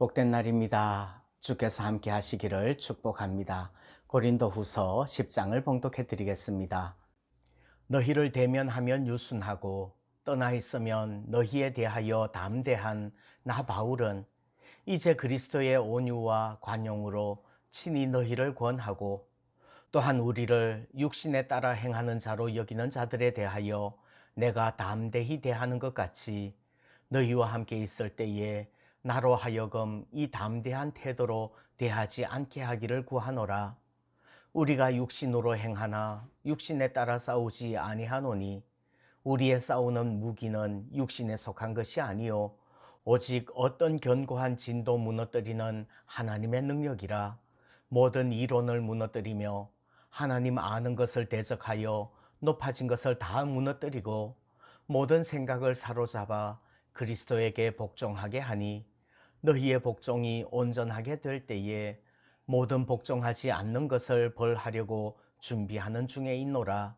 복된 날입니다. 주께서 함께 하시기를 축복합니다. 고린도후서 10장을 봉독해 드리겠습니다. 너희를 대면하면 유순하고 떠나 있으면 너희에 대하여 담대한 나 바울은 이제 그리스도의 온유와 관용으로 친히 너희를 권하고 또한 우리를 육신에 따라 행하는 자로 여기는 자들에 대하여 내가 담대히 대하는 것 같이 너희와 함께 있을 때에 나로 하여금 이 담대한 태도로 대하지 않게 하기를 구하노라. 우리가 육신으로 행하나 육신에 따라 싸우지 아니하노니 우리의 싸우는 무기는 육신에 속한 것이 아니요 오직 어떤 견고한 진도 무너뜨리는 하나님의 능력이라. 모든 이론을 무너뜨리며 하나님 아는 것을 대적하여 높아진 것을 다 무너뜨리고 모든 생각을 사로잡아 그리스도에게 복종하게 하니 너희의 복종이 온전하게 될 때에 모든 복종하지 않는 것을 벌하려고 준비하는 중에 있노라.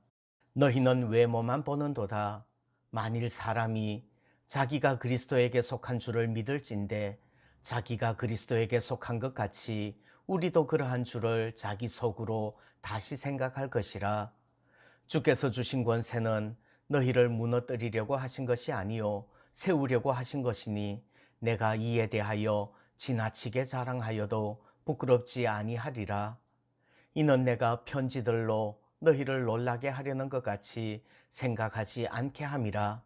너희는 외모만 보는도다. 만일 사람이 자기가 그리스도에게 속한 줄을 믿을진대 자기가 그리스도에게 속한 것 같이 우리도 그러한 줄을 자기 속으로 다시 생각할 것이라. 주께서 주신 권세는 너희를 무너뜨리려고 하신 것이 아니요 세우려고 하신 것이니 내가 이에 대하여 지나치게 자랑하여도 부끄럽지 아니하리라. 이는 내가 편지들로 너희를 놀라게 하려는 것 같이 생각하지 않게 함이라.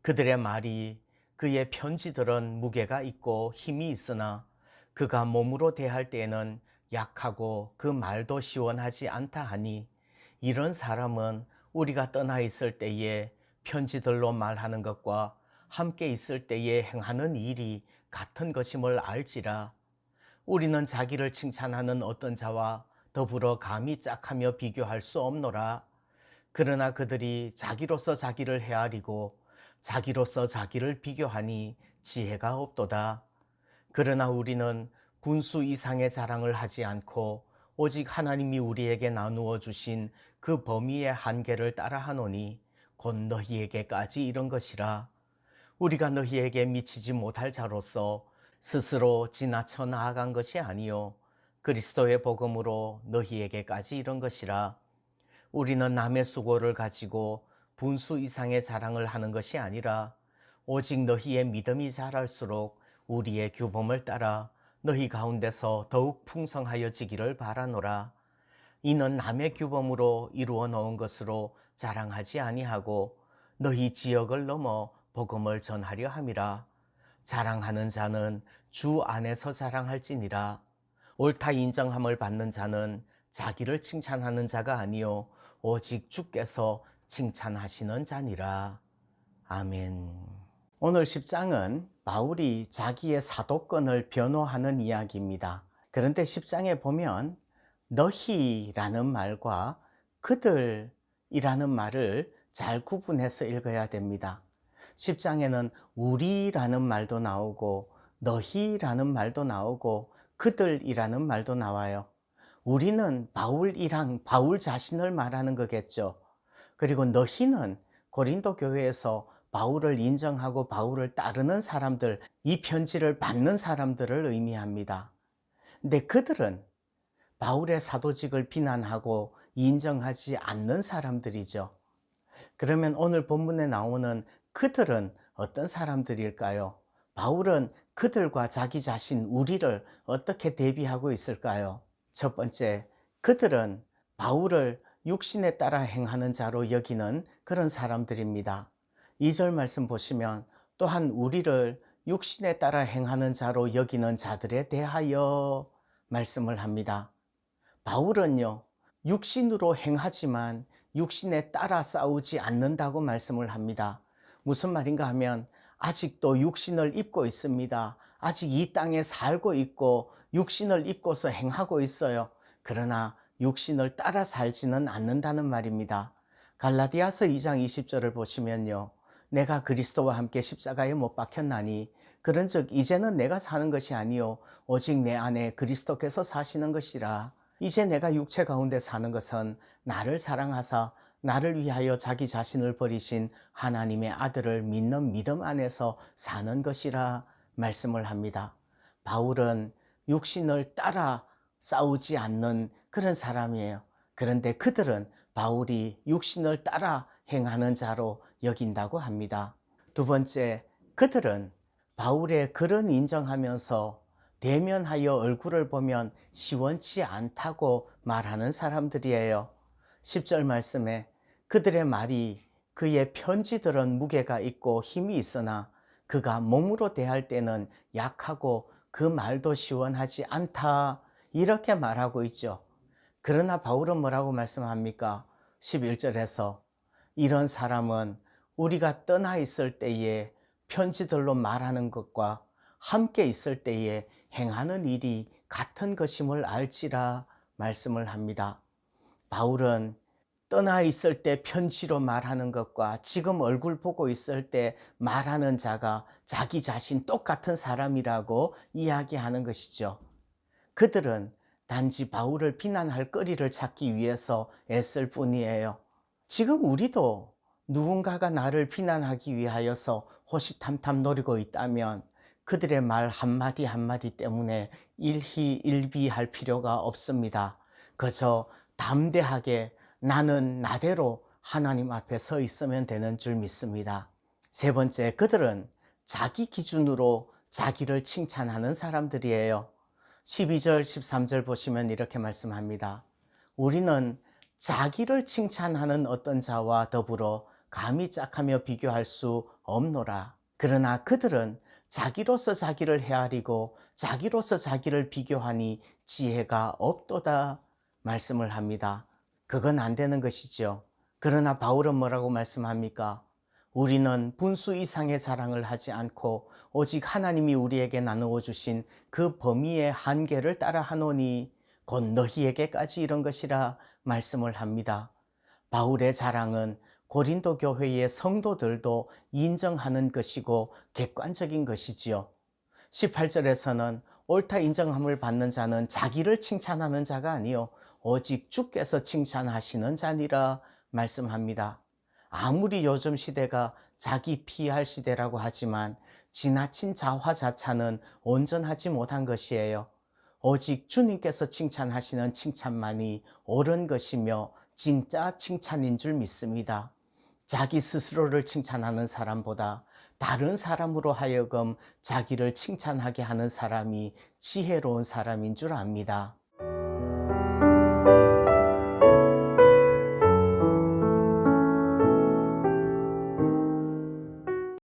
그들의 말이 그의 편지들은 무게가 있고 힘이 있으나 그가 몸으로 대할 때에는 약하고 그 말도 시원하지 않다 하니 이런 사람은 우리가 떠나 있을 때에 편지들로 말하는 것과 함께 있을 때에 행하는 일이 같은 것임을 알지라. 우리는 자기를 칭찬하는 어떤 자와 더불어 감히 짝하며 비교할 수 없노라. 그러나 그들이 자기로서 자기를 헤아리고 자기로서 자기를 비교하니 지혜가 없도다. 그러나 우리는 분수 이상의 자랑을 하지 않고 오직 하나님이 우리에게 나누어 주신 그 범위의 한계를 따라하노니 곧 너희에게까지 이런 것이라. 우리가 너희에게 미치지 못할 자로서 스스로 지나쳐 나아간 것이 아니요 그리스도의 복음으로 너희에게까지 이런 것이라. 우리는 남의 수고를 가지고 분수 이상의 자랑을 하는 것이 아니라 오직 너희의 믿음이 자랄수록 우리의 규범을 따라 너희 가운데서 더욱 풍성하여지기를 바라노라. 이는 남의 규범으로 이루어 놓은 것으로 자랑하지 아니하고 너희 지역을 넘어 복음을 전하려 함이라. 자랑하는 자는 주 안에서 자랑할지니라. 옳다 인정함을 받는 자는 자기를 칭찬하는 자가 아니요 오직 주께서 칭찬하시는 자니라. 아멘. 오늘 10장은 바울이 자기의 사도권을 변호하는 이야기입니다. 그런데 10장에 보면 너희라는 말과 그들이라는 말을 잘 구분해서 읽어야 됩니다. 10장에는 우리라는 말도 나오고 너희라는 말도 나오고 그들이라는 말도 나와요. 우리는 바울 자신을 말하는 거겠죠. 그리고 너희는 고린도 교회에서 바울을 인정하고 바울을 따르는 사람들, 이 편지를 받는 사람들을 의미합니다. 근데 그들은 바울의 사도직을 비난하고 인정하지 않는 사람들이죠. 그러면 오늘 본문에 나오는 그들은 어떤 사람들일까요? 바울은 그들과 자기 자신 우리를 어떻게 대비하고 있을까요? 첫 번째, 그들은 바울을 육신에 따라 행하는 자로 여기는 그런 사람들입니다. 2절 말씀 보시면 또한 우리를 육신에 따라 행하는 자로 여기는 자들에 대하여 말씀을 합니다. 바울은요, 육신으로 행하지만 육신에 따라 싸우지 않는다고 말씀을 합니다. 무슨 말인가 하면 아직도 육신을 입고 있습니다. 아직 이 땅에 살고 있고 육신을 입고서 행하고 있어요. 그러나 육신을 따라 살지는 않는다는 말입니다. 갈라디아서 2장 20절을 보시면요. 내가 그리스도와 함께 십자가에 못 박혔나니 그런즉 이제는 내가 사는 것이 아니요 오직 내 안에 그리스도께서 사시는 것이라. 이제 내가 육체 가운데 사는 것은 나를 사랑하사 나를 위하여 자기 자신을 버리신 하나님의 아들을 믿는 믿음 안에서 사는 것이라 말씀을 합니다. 바울은 육신을 따라 싸우지 않는 그런 사람이에요. 그런데 그들은 바울이 육신을 따라 행하는 자로 여긴다고 합니다. 두 번째, 그들은 바울의 글은 인정하면서 대면하여 얼굴을 보면 시원치 않다고 말하는 사람들이에요. 10절 말씀에 그들의 말이 그의 편지들은 무게가 있고 힘이 있으나 그가 몸으로 대할 때는 약하고 그 말도 시원하지 않다, 이렇게 말하고 있죠. 그러나 바울은 뭐라고 말씀합니까? 11절에서 이런 사람은 우리가 떠나 있을 때에 편지들로 말하는 것과 함께 있을 때에 행하는 일이 같은 것임을 알지라 말씀을 합니다. 바울은 떠나 있을 때 편지로 말하는 것과 지금 얼굴 보고 있을 때 말하는 자가 자기 자신 똑같은 사람이라고 이야기하는 것이죠. 그들은 단지 바울을 비난할 거리를 찾기 위해서 애쓸 뿐이에요. 지금 우리도 누군가가 나를 비난하기 위하여서 호시탐탐 노리고 있다면 그들의 말 한마디 한마디 때문에 일희일비할 필요가 없습니다. 그저 담대하게 나는 나대로 하나님 앞에 서 있으면 되는 줄 믿습니다. 세 번째, 그들은 자기 기준으로 자기를 칭찬하는 사람들이에요. 12절, 13절 보시면 이렇게 말씀합니다. 우리는 자기를 칭찬하는 어떤 자와 더불어 감히 짝하며 비교할 수 없노라. 그러나 그들은 자기로서 자기를 헤아리고 자기로서 자기를 비교하니 지혜가 없도다 말씀을 합니다. 그건 안 되는 것이죠. 그러나 바울은 뭐라고 말씀합니까? 우리는 분수 이상의 자랑을 하지 않고 오직 하나님이 우리에게 나누어 주신 그 범위의 한계를 따라 하노니 곧 너희에게까지 이런 것이라 말씀을 합니다. 바울의 자랑은 고린도 교회의 성도들도 인정하는 것이고 객관적인 것이지요. 18절에서는 옳다 인정함을 받는 자는 자기를 칭찬하는 자가 아니요 오직 주께서 칭찬하시는 자니라 말씀합니다. 아무리 요즘 시대가 자기 피할 시대라고 하지만 지나친 자화자찬은 온전하지 못한 것이에요. 오직 주님께서 칭찬하시는 칭찬만이 옳은 것이며 진짜 칭찬인 줄 믿습니다. 자기 스스로를 칭찬하는 사람보다 다른 사람으로 하여금 자기를 칭찬하게 하는 사람이 지혜로운 사람인 줄 압니다.